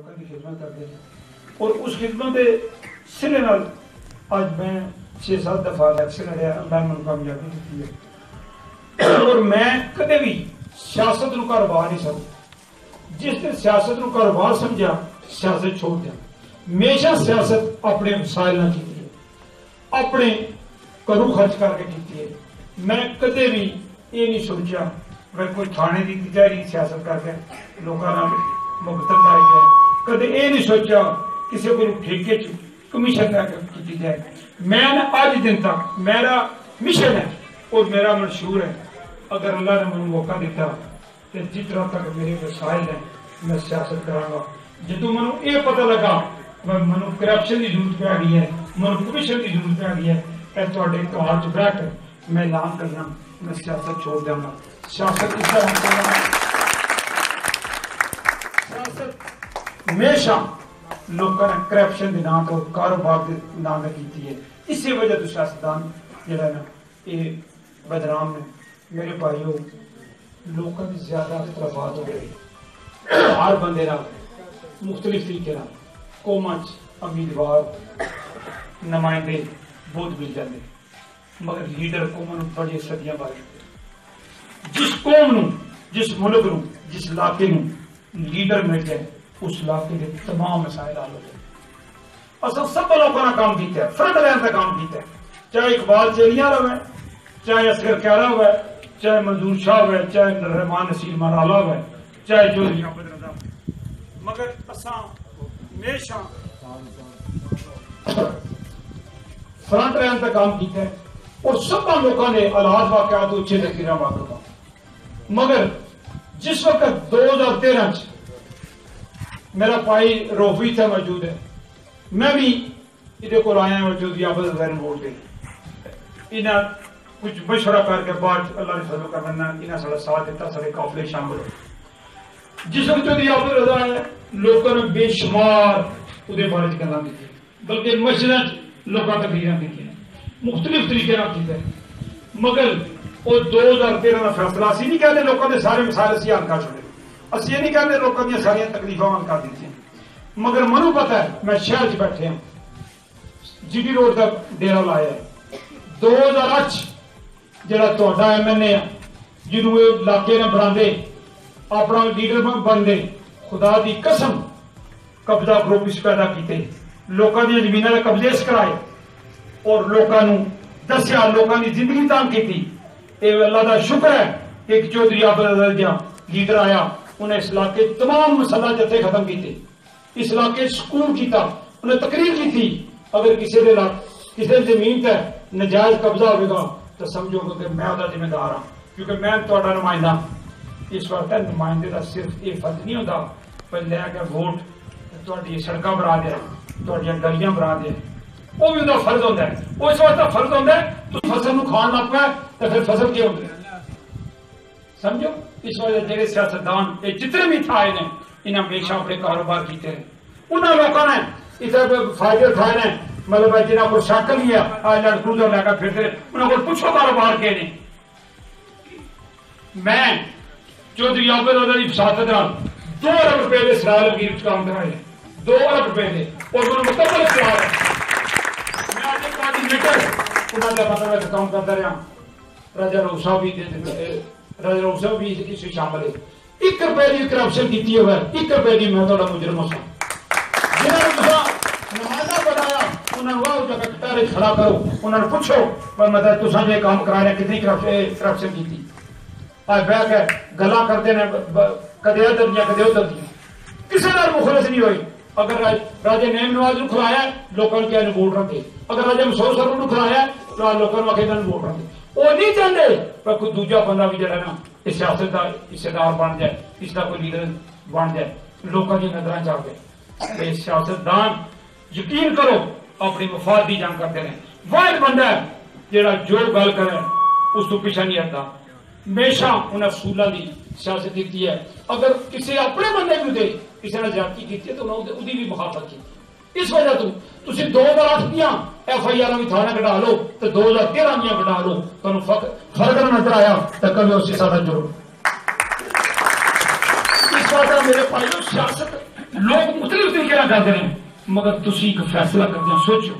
لوگوں کی خدمت کرتے ہیں اور اس خدمت کے سرے نال آج میں 6-7 دفعہ الیکشن لڑیا اللہ نے کامیابی دیتی ہے اور میں کدے بھی سیاست نو کاروبار نہیں سمجھا جس نے سیاست نو کاروبار سمجھا سیاست چھوڑ دیا ہمیشہ سیاست اپنے وسائل نہ کی ہے اپنے کرو خرچ کر کے کی ہے میں کدے بھی یہ نہیں سوچا میں کوئی تھانے کی کچہری سیاست کر کے لوگوں مقتل لائی جائے کدے یہ نہیں سوچا کسی کو ٹھیکے کمیشن کر کے کی جائے میں نے آج دن تک میرا مشن ہے اور میرا منشور ہے اگر اللہ نے مجھے موقع دیتا کہ جتنا تک میرے وسائل ہیں میں سیاست کراں گا جدو مجھے یہ پتہ لگا مجھے کرپشن کی ضرورت پہ گئی ہے مجھے کمیشن کی ضرورت پہ گئی ہے اے تواڈے کار چ بیٹھ میں اعلان کرنا میں سیاست چھوڑ دوں گا سیاست اس طرح سیاست ہمیشہ لوگوں نے کرپشن کے نام تو کاروبار کے نام کی ہے اسی وجہ تو سیاستدان جڑا نا یہ بدنام نے میرے بھائیوں لوگوں کی زیادہ اختلافات ہو گئے ہر بندے کا مختلف طریقے قوماں امیدوار نمائندے بہت مل جاتے مگر لیڈر قوم بڑی صدیاں بعد جس قوم نو جس ملک نو جس علاقے نو لیڈر مل جائے اس علاقے کے تمام مسائل حل ہو جائے اصل سب لوگوں نے کام کیا ہے فرنٹ لائن کا کام کیا ہے چاہے اقبال چیلیاں ہوئے چاہے اصغر کیارا ہوئے چاہے منظور شاہ ہوئے چاہے رحمان نصیر مرالا ہوئے چاہے جو مگر اساں ہمیشہ فرنٹ لائن کا کام کیا ہے اور سب لوگوں نے حالات واقعات اچھے تقریرا واقع مگر جس وقت 2013 میرا بھائی روفی تھا موجود ہے میں بھی یہ کو آیا موجود یابت غیر ووٹ دے انہیں کچھ مشورہ کر کے بعد اللہ نے فضل کا مننا انہیں سارا ساتھ دیتا سارے قافلے شامل ہوئے جس وقت جو یابت رضا ہے لوگوں نے بے شمار وہ بارے گلا کی بلکہ مسجد لوگوں تقریریں کی مختلف طریقے کیتے مگر وہ 2013 کا فیصلہ اسی نہیں کہتے لوگوں کے سارے مسائل اسی حل کر چھوڑے اسی یہ نہیں کہتے لوگوں کی ساری تکلیفاں حل کر دیتی مگر منو پتا ہے میں شہر بیٹھے ہوں جی ڈی روڈ تک ڈیرا لایا ہے 2008 جڑا تہاڈا ایم این اے جنوں یہ علاقے نے بنا اپنا لیڈر بن دے خدا دی قسم قبضہ گروپ اس پیدا کیتے لوگوں کی زمینوں کے قبضے اس کرائے اور لوگوں دسیا لوگوں کی زندگی تنگ کی یہ اللہ کا شکر ہے کہ ایک چودھری عبد جہاں لیڈر آیا انہیں اس علاقے تمام مسئلہ جتھے ختم کیتے اس علاقے سکون کیتا انہیں تقریر کی تھی اگر کسی زمین تے نجائز قبضہ ہوگا تو سمجھو گے کہ میں وہ ذمہ دار ہوں کیونکہ میں تھوڑا نمائندہ اس وقت نمائندے کا صرف یہ فرض نہیں ہوتا پر لے کے ووٹ تھوڑی سڑکاں بنا دیا تھوڑی گلیاں بنا دیا وہ بھی وہ فرض ہوتا ہے وہ اس وقت فرض ہوتا ہے تو فصل کو کھان لگ پائے تو پھر فصل کیا ہوتا ہے سمجھو اس وجہ جڑے سیاستدان یہ جتنے بھی تھا انہیں ہمیشہ اپنے کاروبار کیتے ہیں انہوں لوگوں نے ادھر فائدے اٹھائے ہیں مطلب جنہوں کو شک لیا آج لڑکوں جو لے کر پھرتے انہوں کو پوچھو کاروبار کے نہیں میں چودھری عابد رضا کی فسادت 2 ارب روپے کے سرائے لگیر کام کرائے 2 ارب روپے کے اور انہوں نے مکمل اختیار ہے میں آج ایک کوآرڈینیٹر انہوں نے پتہ میں کام کرتا رہا راجہ روسا بھی اس میں شامل ہے 1 روپے کی کرپشن کی ہوئے 1 روپے کی میں تھوڑا مجرم ہوں جنہوں نے نمائندہ بنایا انہوں نے وہ جگہ کٹارے کھڑا کرو انہوں نے پوچھو پر مطلب تساں جو کام کرا رہے کتنی کرپشن کی تھی آج بہ کے گلا کرتے ہیں کدے ادھر دیا کدے ادھر دیا کسی نال مخلص نہیں ہوئی اگر راجہ نعیم نواز نو کھلایا لوگوں نے ووٹ رکھے اگر راجہ مسعود صاحب نو کھلایا تو لوگوں نے آخر ووٹ رکھے وہ نہیں چاہتے پر کوئی دوجا بندہ بھی جڑا نا اس سیاست کا حصے دار بن جائے اس کا کوئی لیڈر بن جائے لوگوں کی نظر چاہ گئے سیاستدان یقین کرو اپنی مفاد کی جنگ کرتے ہیں واحد بندہ ہے جڑا جو گل کرے اس کو پیچھا نہیں ہٹتا ہمیشہ انہیں اصولوں کی سیاست کی ہے اگر کسی اپنے بندے بھی دے کسی نے زیادتی کی ہے تو انہیں وہ بھی مخالفت کی اس وجہ تو تھی 2008 دیا ایف آئی آر بھی تھانے کٹا لو تو 2013 دیا کٹا لو تمہیں فرق نظر آیا تو کبھی اس کے ساتھ جڑو اس وجہ میرے بھائیوں سیاست لوگ کرتے ہیں مگر تسی ایک فیصلہ کرتے ہیں سوچو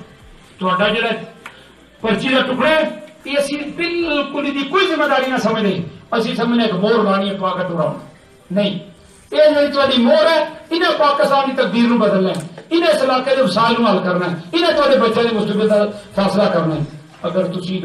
تہاڈا جڑا پرچی کا ٹکڑا ہے یہ اسی بالکل دی کوئی ذمہ داری نہ سمجھتے اسی سمجھنے ایک مور بانی ہے پاک ٹکڑا نہیں یہ جی تاری مور ہے انہیں پاکستان کی تقدیر نو بدلنا ہے انہیں اس علاقے کے وسائل نو حل کرنا ہے انہیں تھوڑے بچے کے مستقبل کا فیصلہ کرنا ہے اگر تسی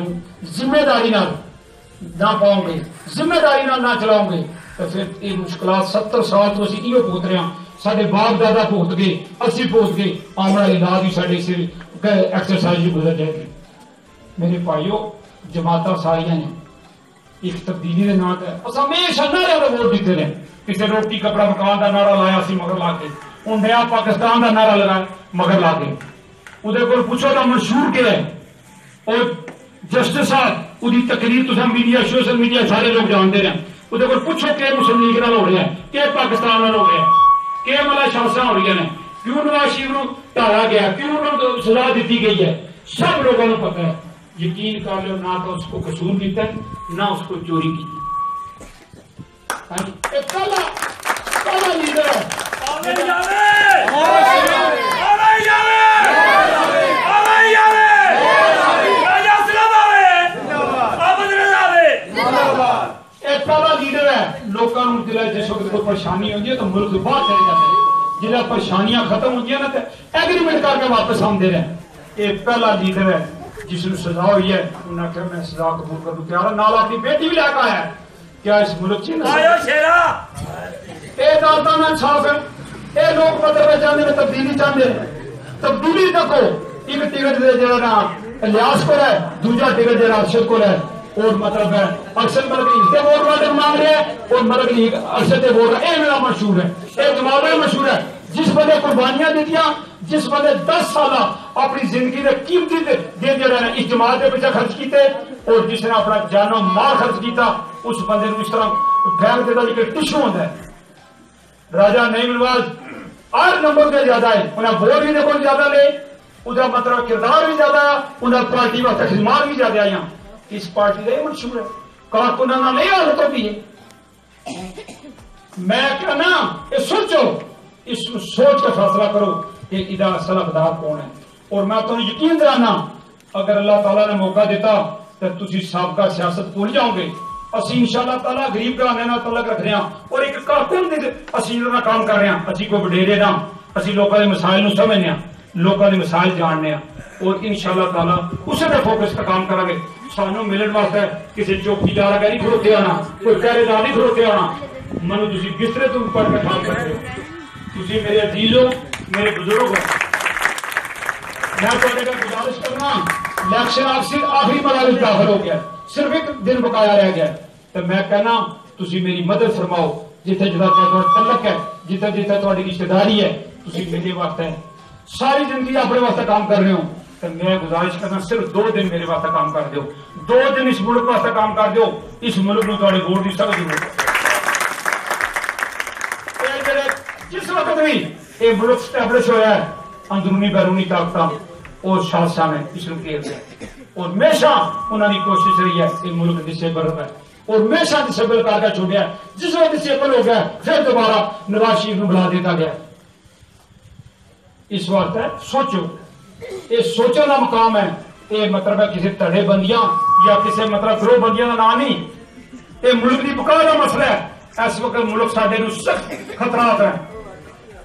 ذمہ داری نہ پاؤ گے ذمہ داری نہ چلاؤ گے تو پھر یہ مشکلات 70 سال تو اسی یہ بھوت رہے ہیں سارے باپ دادا بھوت گئے اسی بھوت گئے آمنا علاج بھی سارے سر ایکسرسائز گزر جائے گی میرے بھائیو جماعتیں ساریاں ہیں ایک تبدیلی کے نام ہے بس ہمیشہ نعرے ووٹ دیتے رہے کسی روٹی کپڑا مکان کا نعرہ لایا سی مگر لا کے ہوں نیا پاکستان کا نعرہ لگایا مگر لا کے وہ پوچھو تو منشور کیا ہے اور جسٹس صاحب وہ تقریر تو میڈیا سوشل میڈیا سارے لوگ جانتے رہے وہ پوچھو کہ مسلم لیگ نال ہو رہا ہے کہ پاکستان نال ہو رہا ہے کہ ملا شانساں ہو رہی ہیں کیوں نواز شریف نو ٹالا گیا کیوں انہوں سزا دیتی گئی ہے سب لوگوں کو پتہ ہے یقین کر لو نہ تو اس کو قصور کیتا ہے نہ اس کو چوری کی پہلا لیڈر ہے پہلا لیڈر ہے لوگوں کو جس وقت کوئی پریشانی ہوتی ہے تو ملک سے باہر چلے جاتے ہیں جب پریشانیاں ختم ہوتی ہیں نا تو ایگریمنٹ کر کے واپس آتے ہیں یہ پہلا لیڈر ہے جس نے سزا ہوئی ہے انہوں نے کہا میں سزا قبول کر دوں تیار نال اپنی بیٹی بھی لے کے آیا ہے کیا اس ملک سے یہ عدالتوں میں انصاف ہے یہ لوگ مطلب چاہتے ہیں تبدیلی چاہتے ہیں تبدیلی دیکھو ایک ٹکٹ جہاں نا الیاس کو ہے دوجا ٹکٹ جہاں ارشد کو ہے اور مطلب ہے ارشد مطلب اس ووٹ والے مانگ رہے ہیں اور مطلب ارشد کے ووٹ یہ میرا مشہور ہے یہ جماعت مشہور ہے جس بندے قربانیاں دیتی جس بندے 10 سالہ اپنی زندگی کے قیمتی دن جو رہنا اس جماعت کے پیچھے خرچ کیتے اور جس نے اپنا جان و مال خرچ کیتا اس بندے کو اس طرح پھینک دیتا جی کہ ٹشو ہوتا ہے راجہ نعیم نواز 8 نمبر سے زیادہ ہے انہیں ووٹ بھی دیکھو زیادہ لے ادھر مطلب کردار بھی زیادہ ہے انہیں پارٹی واسطے خدمات بھی زیادہ آئی اس پارٹی کا یہ منشور ہے کارکنانہ نہیں حالت ہوتی ہے میں کہنا یہ سوچو اس سوچ کا فیصلہ کرو کہ ادارہ صلاحدار کون ہے اور میں تمہیں یقین دلانا اگر اللہ تعالیٰ نے موقع دیتا تو تسی سابقہ سیاست بھول جاؤ گے اسی انشاءاللہ تعالیٰ غریب گھرانے نال تعلق رکھ رہے ہیں اور ایک کارکن دے اسی نہ کام کر رہے ہیں اسی کوئی وڈیرے نہ اسی لوکاں دے مسائل نو سمجھنے ہیں لوکاں دے مسائل جاننے ہیں اور انشاءاللہ تعالیٰ اسے پہ فوکس پہ کام کریں گے سانو ملن واسطے کسی چوکی دار اگر نہیں کھڑوتے آنا کوئی پہرے دار نہیں کھڑوتے آنا منو تسی بسترے تو اوپر پہ کام کرتے ہو تسی میرے عزیز ہو میرے بزرگ ہو میں تھوڑے کا گزارش کرنا الیکشن آخری مرحلے داخل ہو گیا صرف ایک دن بقایا رہ گیا تو میں کہنا تسی میری مدد فرماؤ جتنے جتنا تعلق ہے جتنا جتنا تھوڑی رشتہ داری ہے تسی میرے واسطے ساری زندگی اپنے واسطے کام کر رہے ہو تو میں گزارش کرنا صرف 2 دن میرے واسطے کام کر دیو 2 دن اس ملک واسطے کام کر دیو اس ملک میں تھوڑے ووٹ کی سخت ضرورت ہے جس وقت بھی یہ ملک اسٹیبلش ہوا ہے اندرونی بیرونی طاقت اور شاہ نے اس کو گھیر دیا اور ہمیشہ انہوں نے کوشش رہی ہے کہ ملک ڈسیبل ہے اور ہمیشہ ڈسیبل کر کے چھوڑیا ہے جس وقت ڈسیبل ہو گیا پھر دوبارہ نواز شریف کو بلا دیتا گیا اس وقت ہے سوچو یہ سوچنے کا مقام ہے یہ مطلب ہے کسی تڑے بندیاں یا کسی مطلب گروہ بندیاں کا نام نہیں یہ ملک کی بقا کا مسئلہ ہے اس وقت ملک ساڈے نو سخت خطرات ہیں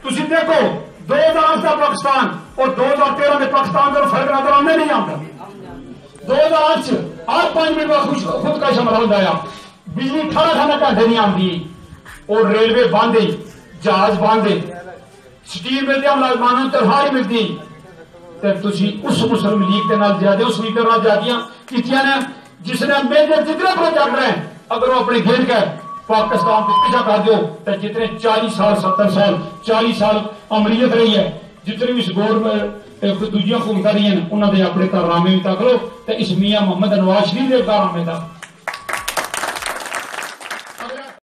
تسی دیکھو 2008 کا پاکستان اور 2013 میں پاکستان کا فرق نظر آنے نہیں آتا 2008 سے ہر 5 منٹ بعد خود کا شمار ہوتا ہے بجلی 18 گھنٹے نہیں آتی اور ریلوے بند ہے جہاز بند ہے سٹیل ملتی ہے ملازمانوں تنخواہ ملتی تو تسی اس مسلم لیگ کے نال زیادہ اس لیگ کے نال زیادہ کیتیاں نے جس نے میجر جتنے پروجیکٹ رہے ہیں اگر وہ اپنے گھر کے پاکستان کو پیچھا کر دو تو جتنے 40 سال 70 سال 40 سال عملیت رہی ہے جتنے بھی اس گورنمنٹ دوجیاں حکومتیں رہی ہیں انہوں نے اپنے کارنامے بھی تک لو تو اس میاں محمد نواز شریف کے کارنامے تک